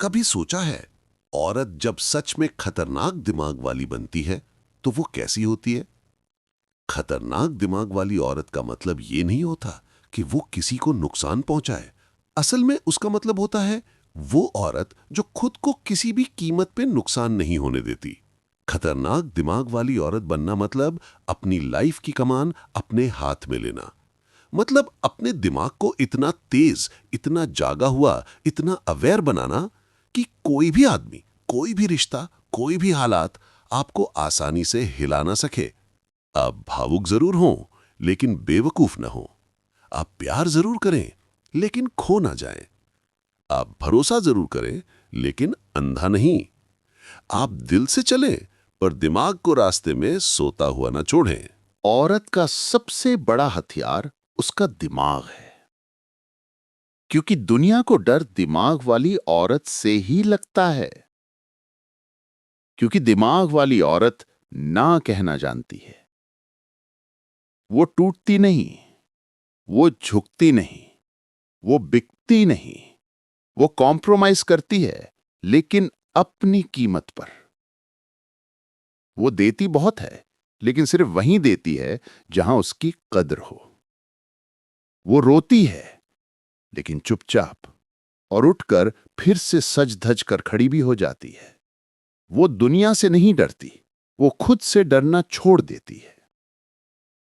कभी सोचा है, औरत जब सच में खतरनाक दिमाग वाली बनती है तो वो कैसी होती है? खतरनाक दिमाग वाली औरत का मतलब ये नहीं होता कि वो किसी को नुकसान पहुंचाए। असल में उसका मतलब होता है वो औरत जो खुद को किसी भी कीमत पे नुकसान नहीं होने देती। खतरनाक दिमाग वाली औरत बनना मतलब अपनी लाइफ की कमान अपने हाथ में लेना। मतलब अपने दिमाग को इतना तेज, इतना जागा हुआ, इतना अवेयर बनाना कि कोई भी आदमी, कोई भी रिश्ता, कोई भी हालात आपको आसानी से हिला ना सके। आप भावुक जरूर हों, लेकिन बेवकूफ ना हो। आप प्यार जरूर करें, लेकिन खो ना जाएं। आप भरोसा जरूर करें, लेकिन अंधा नहीं। आप दिल से चलें, पर दिमाग को रास्ते में सोता हुआ ना छोड़ें। औरत का सबसे बड़ा हथियार उसका दिमाग है, क्योंकि दुनिया को डर दिमाग वाली औरत से ही लगता है। क्योंकि दिमाग वाली औरत ना कहना जानती है। वो टूटती नहीं, वो झुकती नहीं, वो बिकती नहीं। वो कॉम्प्रोमाइज करती है, लेकिन अपनी कीमत पर। वो देती बहुत है, लेकिन सिर्फ वहीं देती है जहां उसकी कद्र हो। वो रोती है, लेकिन चुपचाप, और उठकर फिर से सज धज कर खड़ी भी हो जाती है। वो दुनिया से नहीं डरती, वो खुद से डरना छोड़ देती है।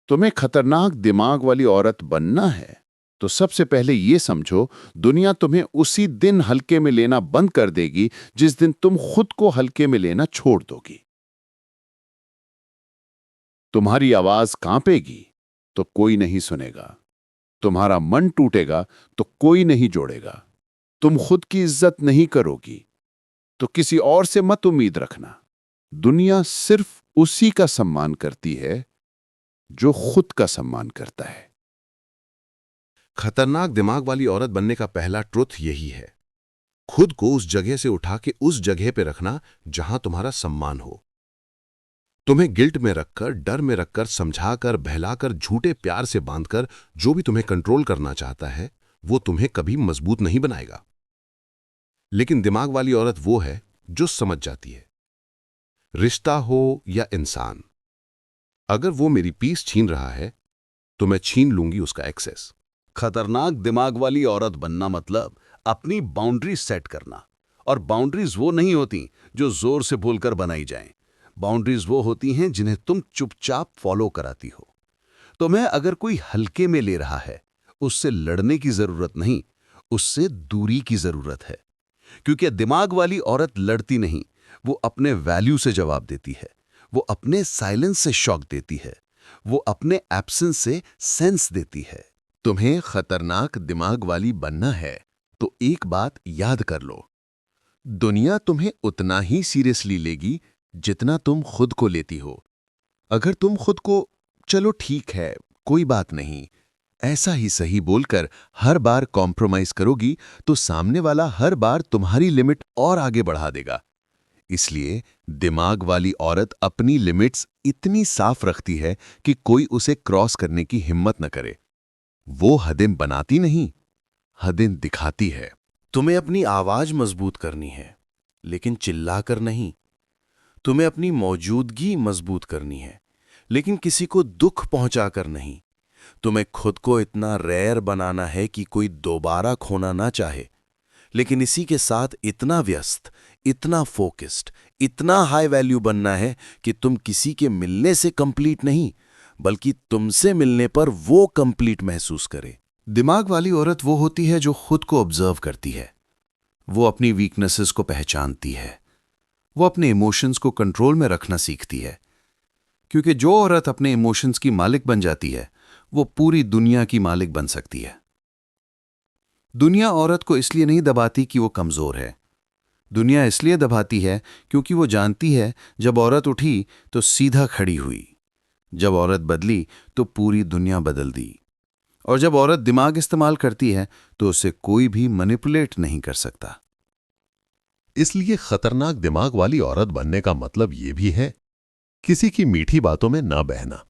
तुम्हें खतरनाक दिमाग वाली औरत बनना है, तो सबसे पहले यह समझो, दुनिया तुम्हें उसी दिन हल्के में लेना बंद कर देगी जिस दिन तुम खुद को हल्के में लेना छोड़ दोगी। तुम्हारी आवाज कांपेगी तो कोई नहीं सुनेगा। तुम्हारा मन टूटेगा तो कोई नहीं जोड़ेगा। तुम खुद की इज्जत नहीं करोगी तो किसी और से मत उम्मीद रखना। दुनिया सिर्फ उसी का सम्मान करती है जो खुद का सम्मान करता है। खतरनाक दिमाग वाली औरत बनने का पहला ट्रुथ यही है। खुद को उस जगह से उठा के उस जगह पे रखना जहां तुम्हारा सम्मान हो। तुम्हें गिल्ट में रखकर, डर में रखकर, समझाकर, बहलाकर, झूठे प्यार से बांधकर जो भी तुम्हें कंट्रोल करना चाहता है, वो तुम्हें कभी मजबूत नहीं बनाएगा। लेकिन दिमाग वाली औरत वो है जो समझ जाती है, रिश्ता हो या इंसान, अगर वो मेरी पीस छीन रहा है तो मैं छीन लूंगी उसका एक्सेस। खतरनाक दिमाग वाली औरत बनना मतलब अपनी बाउंड्रीज सेट करना। और बाउंड्रीज वो नहीं होती जो जोर से बोलकर बनाई जाएं। बाउंड्रीज वो होती हैं जिन्हें तुम चुपचाप फॉलो कराती हो। तुम्हें अगर कोई हल्के में ले रहा है, उससे लड़ने की जरूरत नहीं, उससे दूरी की जरूरत है। क्योंकि दिमाग वाली औरत लड़ती नहीं, वो अपने वैल्यू से जवाब देती है। वो अपने साइलेंस से शॉक देती है। वो अपने एब्सेंस से सेंस देती है। तुम्हें खतरनाक दिमाग वाली बनना है तो एक बात याद कर लो, दुनिया तुम्हें उतना ही सीरियसली लेगी जितना तुम खुद को लेती हो। अगर तुम खुद को चलो ठीक है, कोई बात नहीं, ऐसा ही सही बोलकर हर बार कॉम्प्रोमाइज करोगी तो सामने वाला हर बार तुम्हारी लिमिट और आगे बढ़ा देगा। इसलिए दिमाग वाली औरत अपनी लिमिट्स इतनी साफ रखती है कि कोई उसे क्रॉस करने की हिम्मत न करे। वो हदें बनाती नहीं, हदें दिखाती है। तुम्हें अपनी आवाज मजबूत करनी है, लेकिन चिल्लाकर नहीं। तुम्हें अपनी मौजूदगी मजबूत करनी है, लेकिन किसी को दुख पहुंचाकर नहीं। तुम्हें खुद को इतना रेयर बनाना है कि कोई दोबारा खोना ना चाहे, लेकिन इसी के साथ इतना व्यस्त, इतना फोकस्ड, इतना हाई वैल्यू बनना है कि तुम किसी के मिलने से कंप्लीट नहीं, बल्कि तुमसे मिलने पर वो कंप्लीट महसूस करे। दिमाग वाली औरत वो होती है जो खुद को ऑब्जर्व करती है। वो अपनी वीकनेसेस को पहचानती है। वो अपने इमोशंस को कंट्रोल में रखना सीखती है। क्योंकि जो औरत अपने इमोशंस की मालिक बन जाती है, वो पूरी दुनिया की मालिक बन सकती है। दुनिया औरत को इसलिए नहीं दबाती कि वो कमजोर है। दुनिया इसलिए दबाती है क्योंकि वो जानती है जब औरत उठी तो सीधा खड़ी हुई, जब औरत बदली तो पूरी दुनिया बदल दी, और जब औरत दिमाग इस्तेमाल करती है तो उसे कोई भी मैनिपुलेट नहीं कर सकता। इसलिए खतरनाक दिमाग वाली औरत बनने का मतलब ये भी है, किसी की मीठी बातों में ना बहना,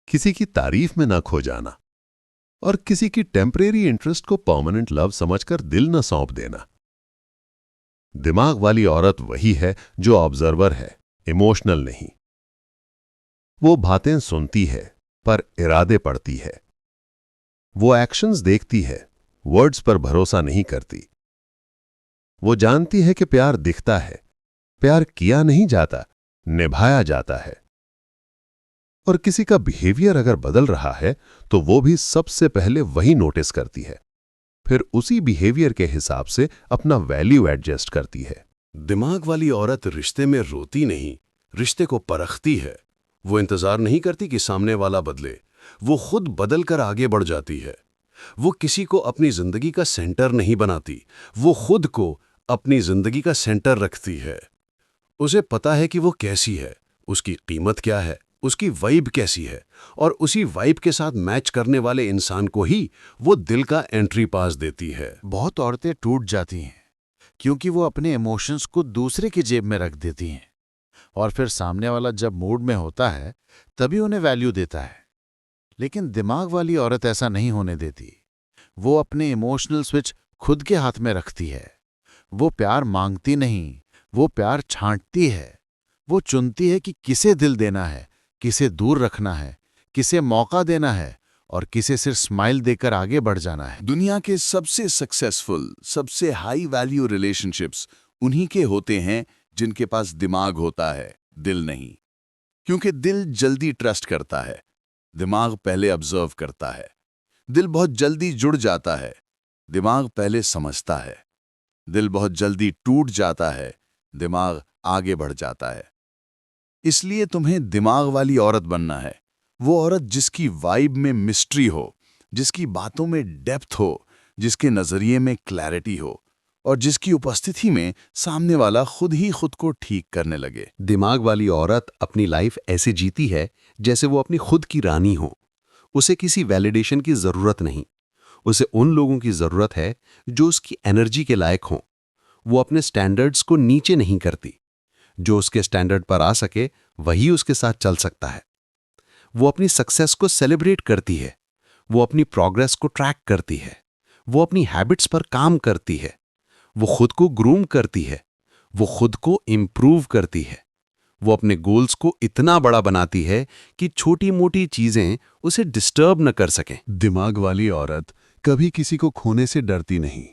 किसी की तारीफ में ना खो जाना, और किसी की टेम्परेरी इंटरेस्ट को परमानेंट लव समझकर दिल न सौंप देना। दिमाग वाली औरत वही है जो ऑब्जर्वर है, इमोशनल नहीं। वो बातें सुनती है पर इरादे पढ़ती है। वो एक्शंस देखती है, वर्ड्स पर भरोसा नहीं करती। वो जानती है कि प्यार दिखता है, प्यार किया नहीं जाता, निभाया जाता है। और किसी का बिहेवियर अगर बदल रहा है तो वो भी सबसे पहले वही नोटिस करती है, फिर उसी बिहेवियर के हिसाब से अपना वैल्यू एडजस्ट करती है। दिमाग वाली औरत रिश्ते में रोती नहीं, रिश्ते को परखती है। वो इंतजार नहीं करती कि सामने वाला बदले, वो खुद बदल कर आगे बढ़ जाती है। वो किसी को अपनी जिंदगी का सेंटर नहीं बनाती, वो खुद को अपनी जिंदगी का सेंटर रखती है। उसे पता है कि वो कैसी है, उसकी कीमत क्या है, उसकी वाइब कैसी है, और उसी वाइब के साथ मैच करने वाले इंसान को ही वो दिल का एंट्री पास देती है। बहुत औरतें टूट जाती हैं क्योंकि वो अपने इमोशंस को दूसरे की जेब में रख देती हैं, और फिर सामने वाला जब मूड में होता है तभी उन्हें वैल्यू देता है। लेकिन दिमाग वाली औरत ऐसा नहीं होने देती। वो अपने इमोशनल स्विच खुद के हाथ में रखती है। वो प्यार मांगती नहीं, वो प्यार छांटती है। वो चुनती है कि किसे दिल देना है, किसे दूर रखना है, किसे मौका देना है और किसे सिर्फ स्माइल देकर आगे बढ़ जाना है। दुनिया के सबसे सक्सेसफुल, सबसे हाई वैल्यू रिलेशनशिप्स उन्हीं के होते हैं जिनके पास दिमाग होता है, दिल नहीं। क्योंकि दिल जल्दी ट्रस्ट करता है, दिमाग पहले ऑब्जर्व करता है। दिल बहुत जल्दी जुड़ जाता है, दिमाग पहले समझता है। दिल बहुत जल्दी टूट जाता है, दिमाग आगे बढ़ जाता है। इसलिए तुम्हें दिमाग वाली औरत बनना है, वो औरत जिसकी वाइब में मिस्ट्री हो, जिसकी बातों में डेप्थ हो, जिसके नजरिए में क्लैरिटी हो, और जिसकी उपस्थिति में सामने वाला खुद ही खुद को ठीक करने लगे। दिमाग वाली औरत अपनी लाइफ ऐसे जीती है जैसे वो अपनी खुद की रानी हो। उसे किसी वैलिडेशन की जरूरत नहीं, उसे उन लोगों की जरूरत है जो उसकी एनर्जी के लायक हों। वो अपने स्टैंडर्ड्स को नीचे नहीं करती, जो उसके स्टैंडर्ड पर आ सके वही उसके साथ चल सकता है। वो अपनी सक्सेस को सेलिब्रेट करती है, वो अपनी प्रोग्रेस को ट्रैक करती है, वो अपनी हैबिट्स पर काम करती है, वो खुद को ग्रूम करती है, वो खुद को इंप्रूव करती है। वो अपने गोल्स को इतना बड़ा बनाती है कि छोटी मोटी चीजें उसे डिस्टर्ब न कर सकें। दिमाग वाली औरत कभी किसी को खोने से डरती नहीं,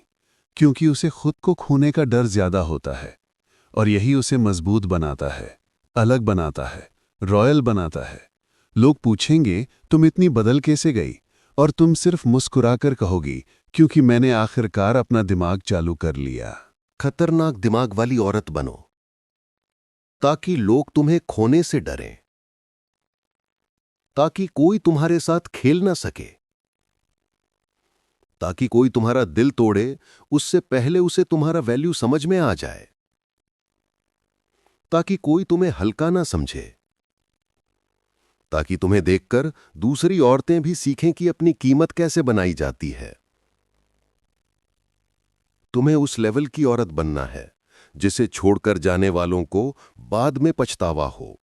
क्योंकि उसे खुद को खोने का डर ज्यादा होता है, और यही उसे मजबूत बनाता है, अलग बनाता है, रॉयल बनाता है। लोग पूछेंगे तुम इतनी बदल कैसे गई, और तुम सिर्फ मुस्कुराकर कहोगी क्योंकि मैंने आखिरकार अपना दिमाग चालू कर लिया। खतरनाक दिमाग वाली औरत बनो ताकि लोग तुम्हें खोने से डरें, ताकि कोई तुम्हारे साथ खेल ना सके, ताकि कोई तुम्हारा दिल तोड़े उससे पहले उसे तुम्हारा वैल्यू समझ में आ जाए, ताकि कोई तुम्हें हल्का ना समझे, ताकि तुम्हें देखकर दूसरी औरतें भी सीखें कि अपनी कीमत कैसे बनाई जाती है। तुम्हें उस लेवल की औरत बनना है जिसे छोड़कर जाने वालों को बाद में पछतावा हो,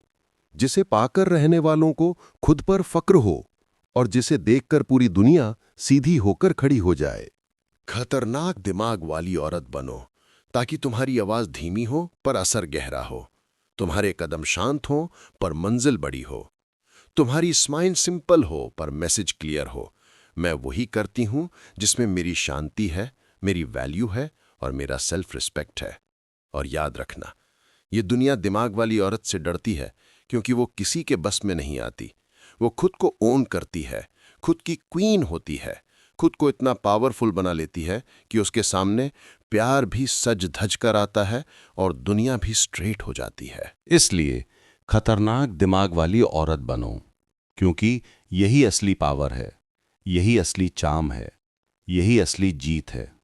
जिसे पाकर रहने वालों को खुद पर फक्र हो, और जिसे देखकर पूरी दुनिया सीधी होकर खड़ी हो जाए। खतरनाक दिमाग वाली औरत बनो ताकि तुम्हारी आवाज धीमी हो पर असर गहरा हो, तुम्हारे कदम शांत हो पर मंजिल बड़ी हो, तुम्हारी स्माइल सिंपल हो पर मैसेज क्लियर हो। मैं वही करती हूं जिसमें मेरी शांति है, मेरी वैल्यू है और मेरा सेल्फ रिस्पेक्ट है। और याद रखना, ये दुनिया दिमाग वाली औरत से डरती है क्योंकि वो किसी के बस में नहीं आती। वो खुद को ओन करती है, खुद की क्वीन होती है, खुद को इतना पावरफुल बना लेती है कि उसके सामने प्यार भी सज धज कर आता है और दुनिया भी स्ट्रेट हो जाती है। इसलिए खतरनाक दिमाग वाली औरत बनो, क्योंकि यही असली पावर है, यही असली चार्म है, यही असली जीत है।